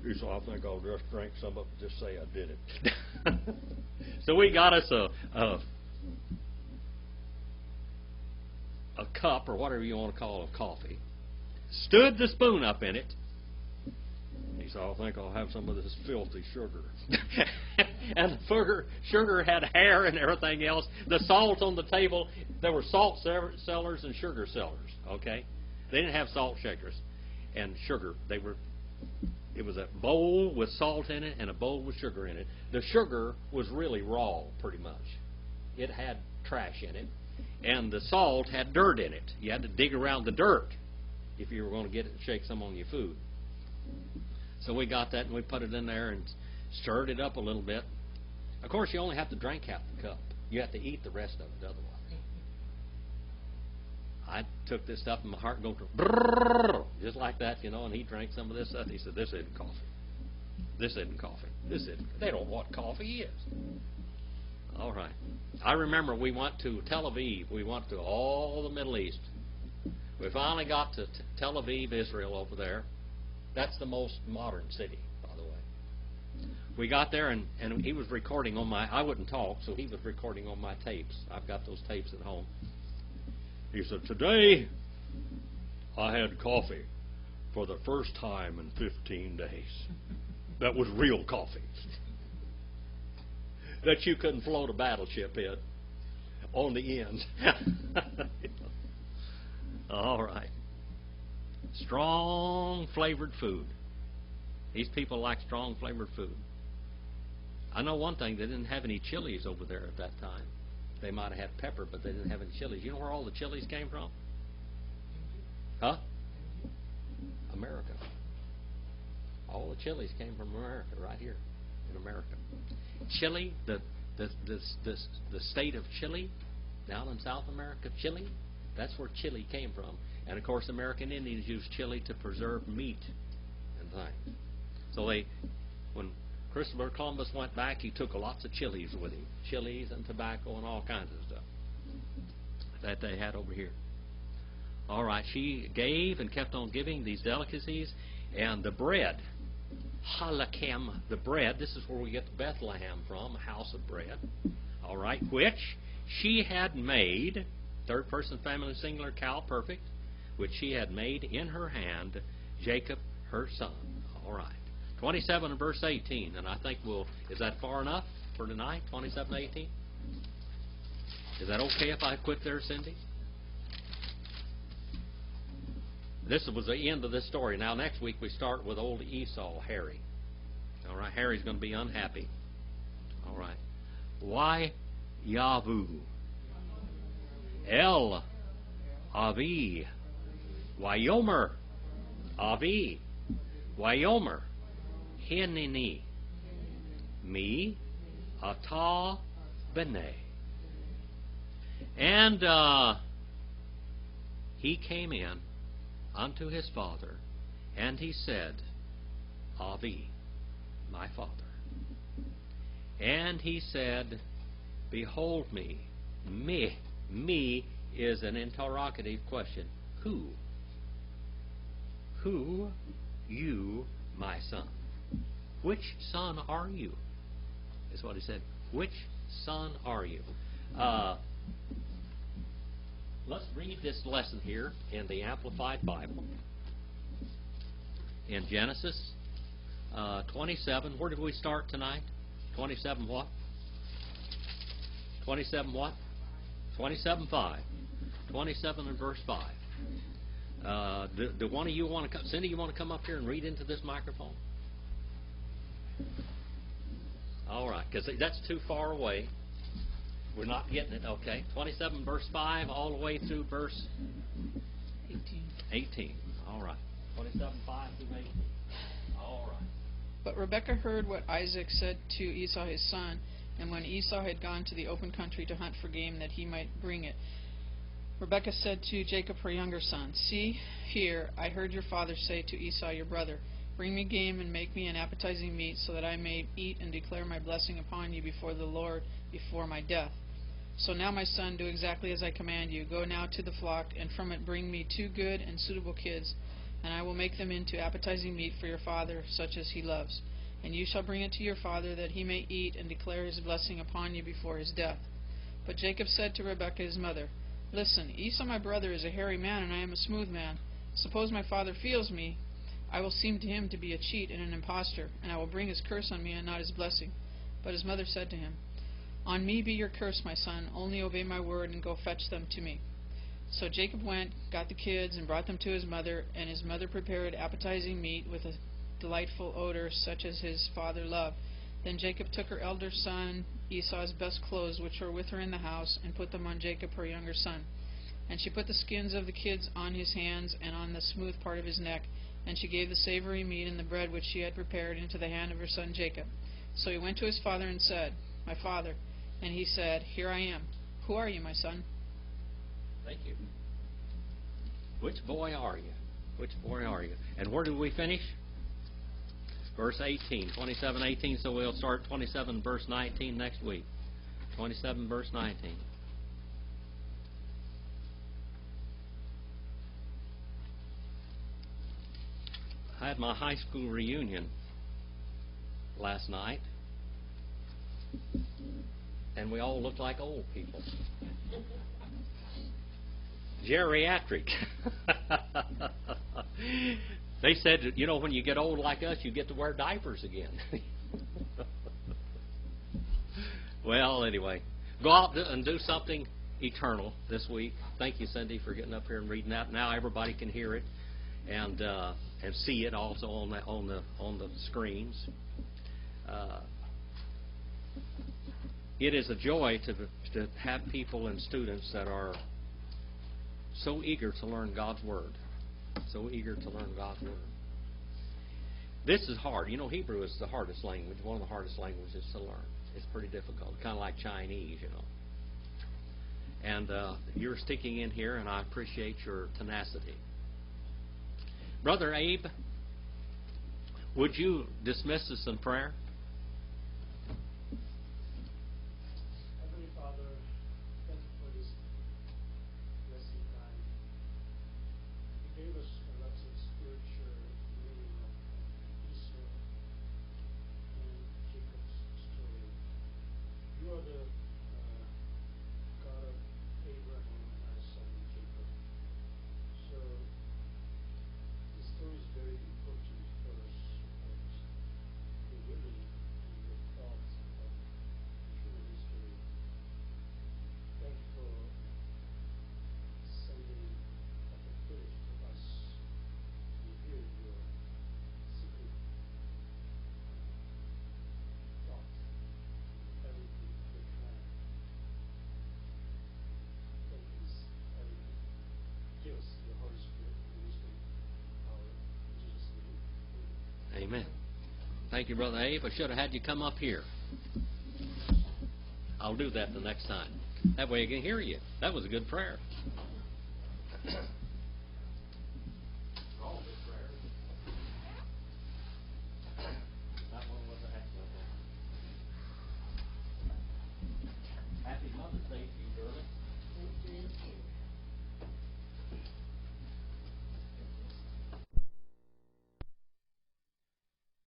A: He said, I think I'll just drink some of it, just say I did it. So we got us a cup, or whatever you want to call it, of coffee. Stood the spoon up in it. He said, I think I'll have some of this filthy sugar. And the sugar had hair and everything else. The salt on the table, there were salt cellars and sugar cellars, okay? They didn't have salt shakers and sugar. It was a bowl with salt in it and a bowl with sugar in it. The sugar was really raw, pretty much. It had trash in it. And the salt had dirt in it. You had to dig around the dirt if you were going to get it and shake some on your food. So we got that and we put it in there and stirred it up a little bit. Of course, you only have to drink half the cup. You have to eat the rest of it otherwise. I took this stuff and my heart goes brrrr, just like that, and he drank some of this stuff. He said, this isn't coffee. This isn't coffee. They don't know what coffee is. All right. I remember we went to Tel Aviv. We went to all the Middle East. We finally got to Tel Aviv, Israel, over there. That's the most modern city, by the way. We got there, and he was recording on I wouldn't talk, so he was recording on my tapes. I've got those tapes at home. He said, today I had coffee for the first time in 15 days. that was real coffee. That you couldn't float a battleship in on the ends. All right. Strong flavored food. These people like strong flavored food. I know one thing, they didn't have any chilies over there at that time. They might have had pepper, but they didn't have any chilies. You know where all the chilies came from? Huh? America. All the chilies came from America, right here in America. Chile, the state of Chile, down in South America, Chile, that's where chili came from. And of course, American Indians used chili to preserve meat and things. So when Christopher Columbus went back, he took lots of chilies with him. Chilies and tobacco and all kinds of stuff that they had over here. All right, she gave and kept on giving these delicacies. And the bread, halakhem, the bread, this is where we get Bethlehem from, a house of bread. All right, which she had made, third person feminine singular, Cal, perfect, which she had made in her hand, Jacob, her son. All right. 27 and verse 18, and I think is that far enough for tonight, 27 and 18? Is that okay if I quit there, Cindy? This was the end of this story. Now, next week we start with old Esau, Harry. All right, Harry's going to be unhappy. All right. Why Yavu? El Avi. Wyomer. Avi. Wyomer. Hinini. Me. Ata Bene. And he came in unto his father, and he said, Avi, my father. And he said, behold me. Me is an interrogative question. Who? Who? You, my son. Which son are you? Is what he said. Which son are you? Let's read this lesson here in the Amplified Bible. In Genesis 27. Where did we start tonight? 27 what? 27 what? 27:5. 27 and verse 5. Do one of you want to come? Cindy, you want to come up here and read into this microphone? All right, because that's too far away. We're not getting it, okay. 27 verse 5 all the way through verse 18. All right. 27, 5 through 18. All right.
B: But Rebekah heard what Isaac said to Esau his son, and when Esau had gone to the open country to hunt for game that he might bring it, Rebekah said to Jacob her younger son, see, here, I heard your father say to Esau your brother, bring me game and make me an appetizing meat, so that I may eat and declare my blessing upon you before the Lord before my death. So now, my son, do exactly as I command you. Go now to the flock, and from it bring me 2 good and suitable kids, and I will make them into appetizing meat for your father, such as he loves. And you shall bring it to your father, that he may eat and declare his blessing upon you before his death. But Jacob said to Rebekah his mother, listen, Esau my brother is a hairy man, and I am a smooth man. Suppose my father feels me, I will seem to him to be a cheat and an impostor, and I will bring his curse on me and not his blessing. But his mother said to him, on me be your curse, my son, only obey my word and go fetch them to me. So Jacob went, got the kids, and brought them to his mother, and his mother prepared appetizing meat with a delightful odor such as his father loved. Then Jacob took her elder son Esau's best clothes, which were with her in the house, and put them on Jacob her younger son. And she put the skins of the kids on his hands and on the smooth part of his neck, and she gave the savory meat and the bread which she had prepared into the hand of her son Jacob. So he went to his father and said, my father. And he said, here I am. Who are you, my son?
A: Thank you. Which boy are you? Which boy are you? And where did we finish? Verse 18, 27, 18. So we'll start 27, verse 19 next week. 27, verse 19. I had my high school reunion last night, and we all looked like old people. Geriatric. They said, you know, when you get old like us, you get to wear diapers again. Well, anyway, go out and do something eternal this week. Thank you, Cindy, for getting up here and reading that. Now everybody can hear it and see it also on the screens. It is a joy to have people and students that are so eager to learn God's Word. So eager to learn God's Word. This is hard. You know, Hebrew is the hardest language, one of the hardest languages to learn. It's pretty difficult, kind of like Chinese, you know. And you're sticking in here, and I appreciate your tenacity. Brother Abe, would you dismiss us in prayer?
C: Heavenly Father, thank you for this blessing time. You gave us a lot of spiritual meaning of Esau and Jacob's story. You are the God of Abraham and Isaac and Jacob. So the story is very important for us about the women and the thoughts of human history. Thank you for sending Dr. Phillips to us to hear your secret thoughts, everything you plan. Thank you, everything. Give us the Holy Spirit and wisdom, power, in Jesus' name. Amen.
A: Amen. Thank you, Brother Abe. I should have had you come up here. I'll do that the next time. That way I can hear you. That was a good prayer.